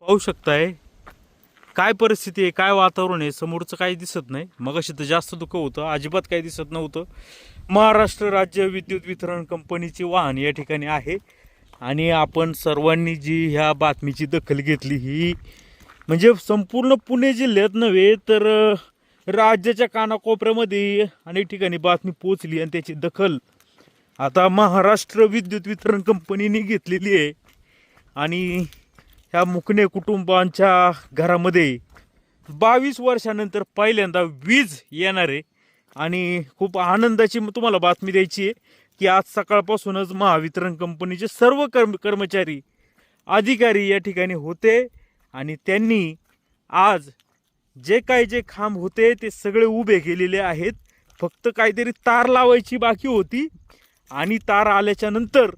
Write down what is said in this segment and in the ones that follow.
पाहू शकताय काय परिस्थिती आहे, काय वातावरण आहे. समोरचं काही दिसत नाही. मगाशी तर जास्त दुःख होतं, अजिबात काही दिसत नव्हतं. महाराष्ट्र राज्य विद्युत वितरण कंपनीचे वाहन या ठिकाणी आहे आणि आपण सर्वांनी जी ह्या बातमीची दखल घेतली ही म्हणजे संपूर्ण पुणे जिल्ह्यात नव्हे तर राज्याच्या कानाकोपऱ्यामध्ये अनेक ठिकाणी बातमी पोहोचली आणि त्याची दखल आता महाराष्ट्र विद्युत वितरण कंपनीने घेतलेली आहे. आणि ह्या मुकणे कुटुंबांच्या घरामध्ये 22 वर्षानंतर पहिल्यांदा वीज येणार आहे आणि खूप आनंदाची तुम्हाला बातमी द्यायची आहे की आज सकाळपासूनच महावितरण कंपनीचे सर्व कर्मचारी अधिकारी या ठिकाणी होते आणि त्यांनी आज जे खांब होते ते सगळे उभे केलेले आहेत. फक्त काहीतरी तार लावायची बाकी होती आणि तार आल्याच्या नंतर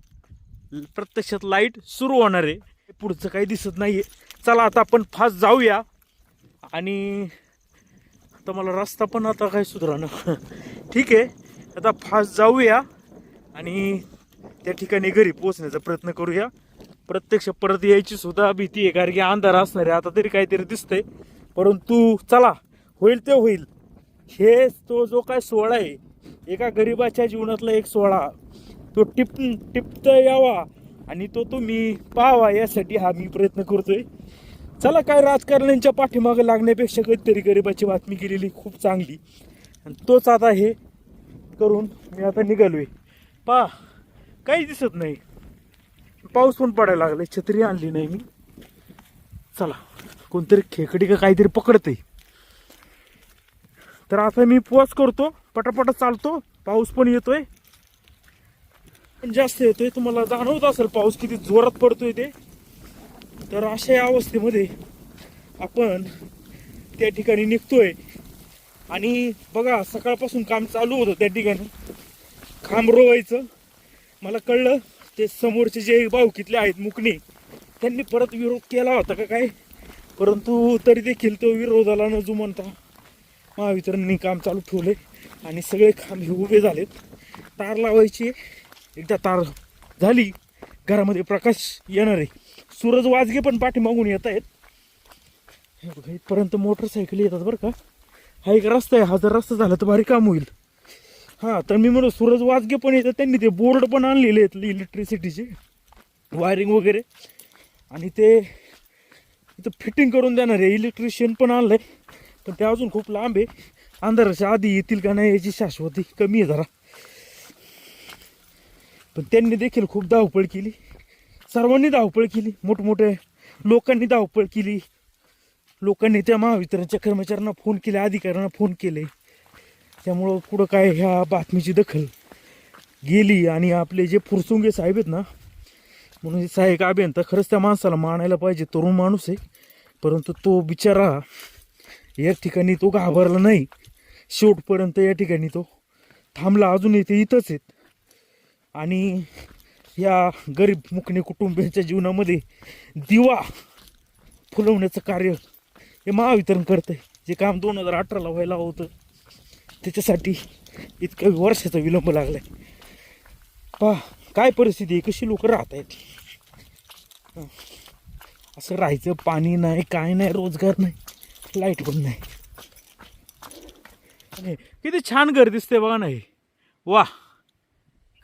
प्रत्यक्षात लाईट सुरू होणार आहे. पुढचं काही दिसत नाहीये. चला आता आपण फास्ट जाऊया. आणि आता मला रस्ता पण आता काही सुधारणं ठीक आहे. आता फास्ट जाऊया आणि त्या ठिकाणी घरी पोहोचण्याचा प्रयत्न करूया. प्रत्यक्ष परत यायची सुद्धा भीती आहे कारण की अंधार असणार आहे. आता तरी काहीतरी दिसतंय परंतु चला होईल ते होईल. हे तो जो काय सोहळा आहे एका गरिबाच्या जीवनातला एक सोहळा तो टिपता यावा आणि तो तुम्ही पाहावा यासाठी हा मी प्रयत्न करतोय. चला काय राजकारण्यांच्या पाठीमागे लागण्यापेक्षा कधीतरी गरिबाची बातमी केलेली खूप चांगली आणि तोच आता हे करून मी आता निघालोय. पहा काही दिसत नाही. पाऊस पण पडायला लागलाय. छत्री आणली नाही मी. चला कोणतरी खेकडी का काहीतरी पकडतंय. तर आता मी पॉज करतो. पटापट चालतो. पाऊस पण येतोय जास्त येतोय. तुम्हाला जाणवत असेल पाऊस किती जोरात पडतोय ते. तर अशा अवस्थेमध्ये आपण त्या ठिकाणी निघतोय आणि बघा सकाळपासून काम चालू होतं त्या ठिकाणी खांब रोवायचं. मला कळलं ते समोरचे जे भाऊकीतले आहेत मुकणे त्यांनी परत विरोध केला होता का काय परंतु तरी देखील तो विरोधाला न जुमानता महावितरणने काम चालू ठेवले आणि सगळे खांब हे उभे झालेत. तार लावायची एकदा तार झाली घरामध्ये प्रकाश येणार आहे. सूरज वाजगे पण पाठीमागून येत आहेत. इथपर्यंत मोटरसायकल येतात बरं का. हा एक रस्ता आहे. हा जर रस्ता झाला तर भारी काम होईल. हां तर मी म्हणतो सूरज वाजगे पण येतात. त्यांनी ते बोर्ड पण आणलेले आहेत इलेक्ट्रिसिटीचे वायरिंग वगैरे आणि ते इथं फिटिंग करून देणार आहे. इलेक्ट्रिशियन पण आणलं आहे पण ते अजून खूप लांब आहे. अंधाराच्या आधी येतील का नाही याची शाश्वती कमी आहे जरा. पण त्यांनी देखील खूप धावपळ केली. सर्वांनी धावपळ केली. मोठमोठ्या लोकांनी धावपळ केली. लोकांनी त्या महावितरणच्या कर्मचाऱ्यांना फोन केले, अधिकाऱ्यांना फोन केले. त्यामुळं पुढं काय ह्या बातमीची दखल गेली आणि आपले जे फुरसुंगे साहेब आहेत ना म्हणून सहाय्यक अभियंता खरंच त्या माणसाला मानायला पाहिजे. तरुण माणूस आहे परंतु तो बिचारा या ठिकाणी तो घाबरला नाही. शेवटपर्यंत या ठिकाणी तो थांबला. अजूनही ते इथंच आहेत आणि या गरीब मुकणे कुटुंबियांच्या जीवनामध्ये दिवा फुलवण्याचं कार्य हे महावितरण करतंय. जे काम 2018ला व्हायला होतं त्याच्यासाठी इतक्या वर्षाचा विलंब लागलाय. पहा काय परिस्थिती आहे. कशी लोक राहत आहेत. असं राहायचं. पाणी नाही काय नाही रोजगार नाही लाईट पण नाही. किती छान घर दिसते बघा नाही. वा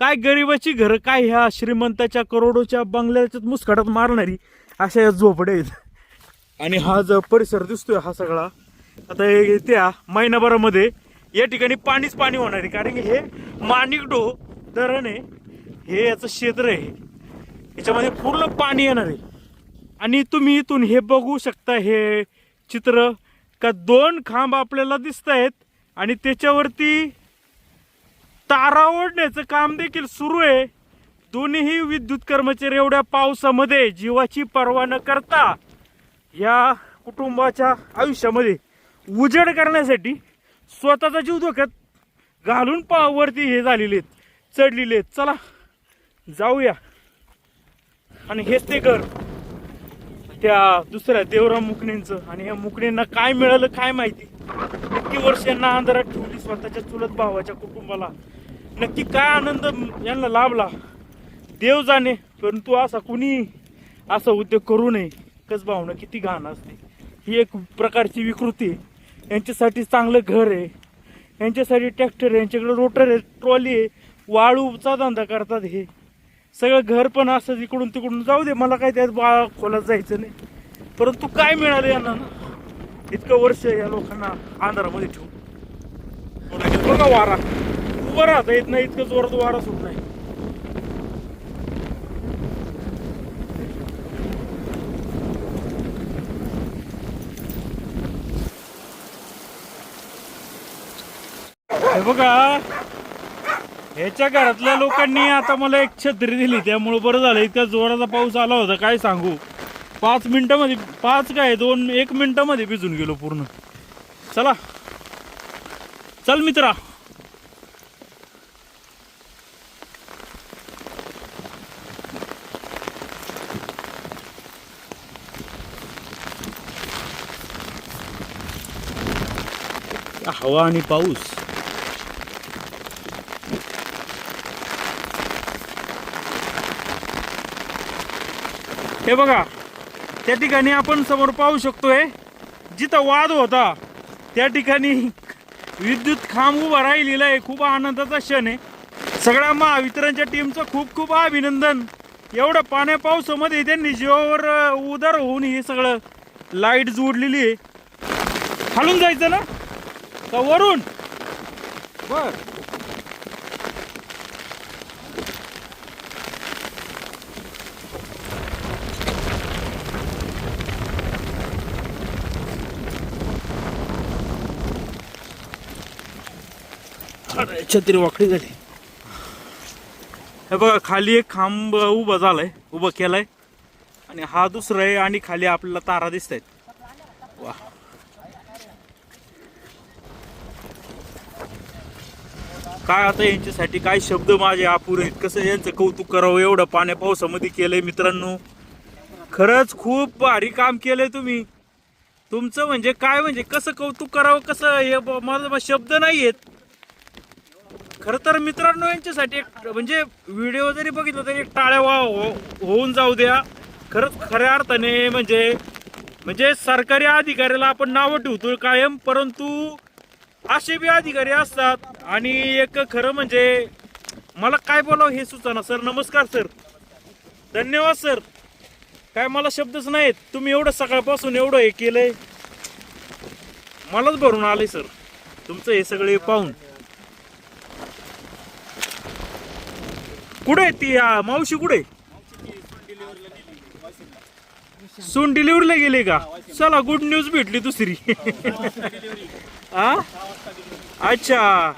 काय गरिबाची घरं काय ह्या श्रीमंताच्या करोडोच्या बंगल्याच्यात मुस्काटात मारणारी अशा या झोपड्या आहेत. आणि हा जो परिसर दिसतोय हा सगळा आता त्या महिनाभरामध्ये या ठिकाणी पाणीच पाणी होणार आहे कारण की हे माणिकडो धरण आहे. हे याचं क्षेत्र आहे. याच्यामध्ये पूर्ण पाणी येणार आहे. आणि तुम्ही इथून हे बघू शकता हे चित्र का 2 खांब आपल्याला दिसत आहेत आणि त्याच्यावरती तारा ओढण्याचं काम देखील सुरू आहे. दोन्हीही विद्युत कर्मचारी एवढ्या पावसामध्ये जीवाची पर्वा न करता या कुटुंबाच्या आयुष्यामध्ये उजेड करण्यासाठी स्वतःचा जीव धोक्यात घालून वरती हे झालेले आहेत, चढलेले आहेत. चला जाऊया. आणि हेच ते घर त्या दुसऱ्या देवराम मुकणेंचं. आणि या मुकणेंना काय मिळालं काय माहिती. किती वर्ष यांना अंधारात ठेवली स्वतःच्या चुलत भावाच्या कुटुंबाला. नक्की काय आनंद यांना लाभला देव जाणे. परंतु असा कुणी असा उद्योग करू नये. एकच भावना किती घाण असते. ही एक प्रकारची विकृती आहे. यांच्यासाठी चांगलं घर आहे, यांच्यासाठी ट्रॅक्टर आहे, यांच्याकडे रोटर आहे, ट्रॉली आहे, वाळूचा धंदा करतात. हे सगळं घर पण असं इकडून तिकडून जाऊ दे, मला काय त्यात खोलात जायचं नाही. परंतु काय मिळालं यांना ना, इतकं वर्ष या लोकांना आंध्रामध्ये ठेवून. बघा वारा उभं राहता येत नाही, इतकं जोरात वारा सुट नाही. हे बघा, ह्याच्या घरातल्या लोकांनी आता मला एक छत्री दिली, त्यामुळे बरं झालं. इतका जोराचा पाऊस आला होता काय सांगू. 5 मिनिटामध्ये, 1 मिनिटामध्ये भिजून गेलो पूर्ण. चला चल मित्रा. हवा आणि पाऊस. हे बघा, त्या ठिकाणी आपण समोर पाहू शकतोय, जिथं वाद होता त्या ठिकाणी विद्युत खांब उभा राहिलेला आहे. खूप आनंदाचा क्षण आहे. सगळ्या महावितरणच्या टीमचं खूप खूप अभिनंदन. एवढं पाण्या पावसामध्ये त्यांनी जीवावर उदार होऊन हे सगळं लाईट जोडलेली आहे. खालून जायचं ना का वरून? बर, छत्री वाकडी झाली. हे बघा, खाली एक खांब उभा केलाय आणि हा दुसरा आहे, आणि खाली आपल्याला तारा दिसत आहेत. वा, काय आता यांच्यासाठी काय शब्द माझे अपुरे आहेत. कसं यांचं कौतुक करावं, एवढं पाण्या पावसामध्ये केलंय मित्रांनो. खरंच खूप भारी काम केलंय तुम्ही. तुमचं म्हणजे काय, म्हणजे कसं कौतुक करावं, कसं हे माझा शब्द नाही आहेत. खरं तर मित्रांनो, यांच्यासाठी एक म्हणजे व्हिडिओ जरी बघितला तरी एक टाळ्या होऊन जाऊ द्या. खरंच खऱ्या अर्थाने म्हणजे सरकारी अधिकाऱ्याला आपण नावं ठेवतोय कायम, परंतु असे बी अधिकारी असतात. आणि एक खरं म्हणजे मला काय बोलावं हे सुचना. सर नमस्कार सर, धन्यवाद सर. काय मला शब्दच नाहीत. तुम्ही एवढं सकाळपासून एवढं हे केलंय, मलाच भरून आलंय सर तुमचं हे सगळे पाहून. कुठे ती मावशी, कुठे सून डिलिव्हरीला गेले का? चला, गुड न्यूज भेटली दुसरी. अच्छा,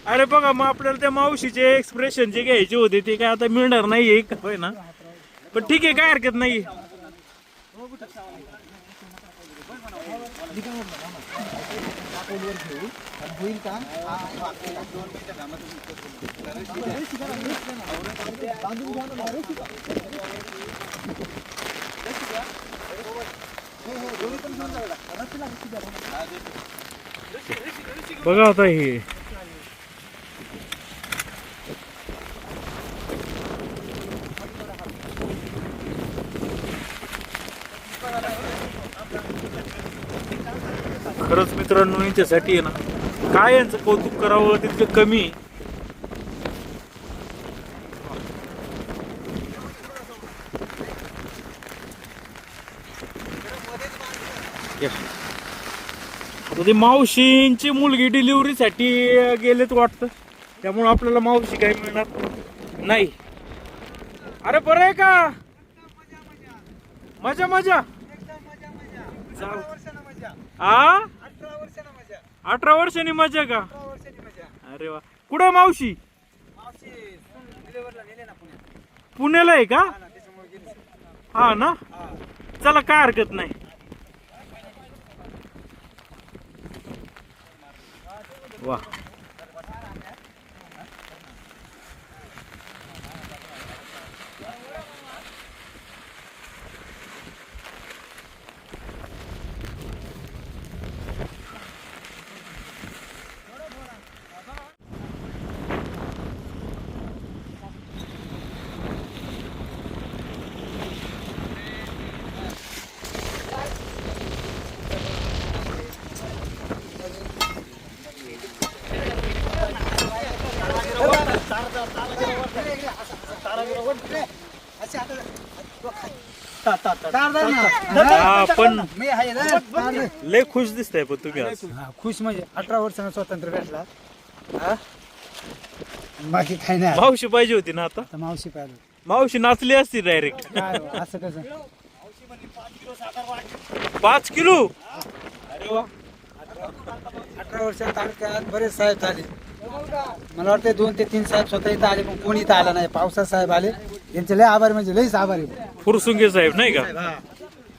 अरे बघा, मग आपल्याला त्या मावशीचे एक्सप्रेशन जे घ्यायचे होते ते काय आता मिळणार नाही होय ना. पण ठीक आहे, काय हरकत नाही. बघा आता हे खरंच मित्रांनो, यांच्यासाठी आहे ना, काय यांचं कौतुक करावं तितकं कमी. आता ती मावशींची मुलगी डिलिव्हरीसाठी गेलेत वाटतं, त्यामुळे आपल्याला मावशी काही मिळणार नाही. अरे बरं आहे का? मजा मजा. 18 वर्षांनी मजा का? अरे वा. कुठे मावशी? पुण्याला आहे का? हा ना, चला काय हरकत नाही. वा, हा पण मी आहे ना. लय खुश दिसताय पण तुम्ही आज. हा, खुश म्हणजे 18 वर्षांना स्वातंत्र्य भेटला. हा? बाकी काही नाही. मावशी पाहिजे होती ना आता. आता मावशी पाहिलं मावशी नाचली असती डायरेक्ट. काय हो, असं कसं 5 किलो. अरे वा. 18 वर्षात तालुक्यात बरेच साहेब झाले. मला वाटतं 2 ते 3 साहेब स्वतः इथं आले पण कोणी इथं आला नाही. पावसात साहेब आले यांचे लय आभारी म्हणजे लयच आभारी. फुरसुंगे साहेब नाही का.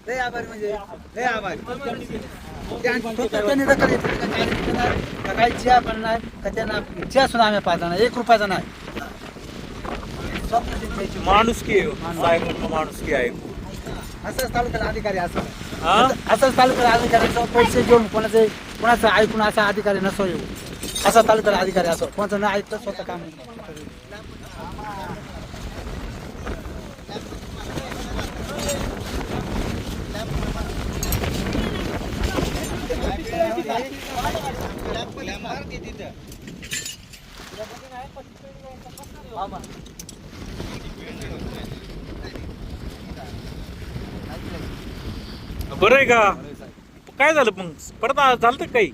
लय आभारी म्हणजे लय आभारी. त्यांनी दखल घेतली का काही नाही, का काही चिया पण नाही का त्यांना चिया सुद्धा आम्ही पाहता नाही 1 रुपयाचा नाही. स्वप्न द्यायची. माणुसकी आहे. साहेबांना माणुसकी आहे. असंच तालुक्याला अधिकारी असं हा असंच तालुक्याला अधिकारी पैसे घेऊन कोणाचं ऐकून असा अधिकारी नसो येऊ. असा तालुक्याला अधिकारी असो कोणाचं न ऐकतं स्वतः काम. बरं आहे का. काय झालं मग परत झालं तर काही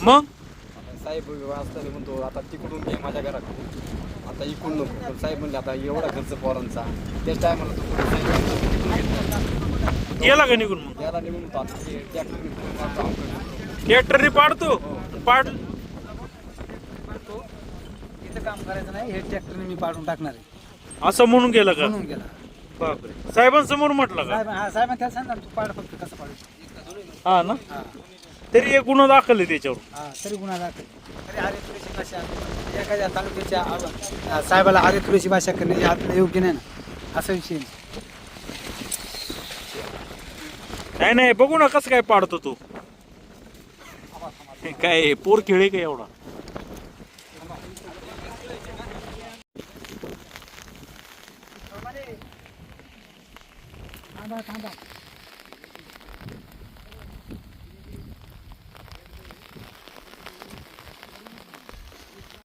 मग. साहेब असताना म्हणतो आता तिकडून घे माझ्या घरात आता इकडून नको. पण साहेब म्हणले आता एवढा खर्च पोरांचा त्याच टायमाला तो गेला का निघून मग. याला निघून होतो आता ते ट्रॅक्टर ट्रॅक्टरने पाडतो पाड. इथं काम करायचं नाही हे ट्रॅक्टरने मी पाडून टाकणार आहे असं म्हणून गेला का. म्हणून गेला. बापरे. साहेबांसमोर म्हटलं का. साहेब त्याला सांगा तू पाड फक्त कसं पाडू. हा ना. हा तरी एक गुन्हा दाखल आहे त्याच्यावर. हा तरी गुन्हा दाखल. तरी आरे तुळशी भाषा एखाद्या तालुक्याच्या साहेबाला आरे तुळशी भाषा करणे हे आपलं योग्य नाही ना असा विषय नाही. नाही नाही बघू ना कसं काय पाडतो तू. काय पोर खेळे का एवढा. थांबा थांबा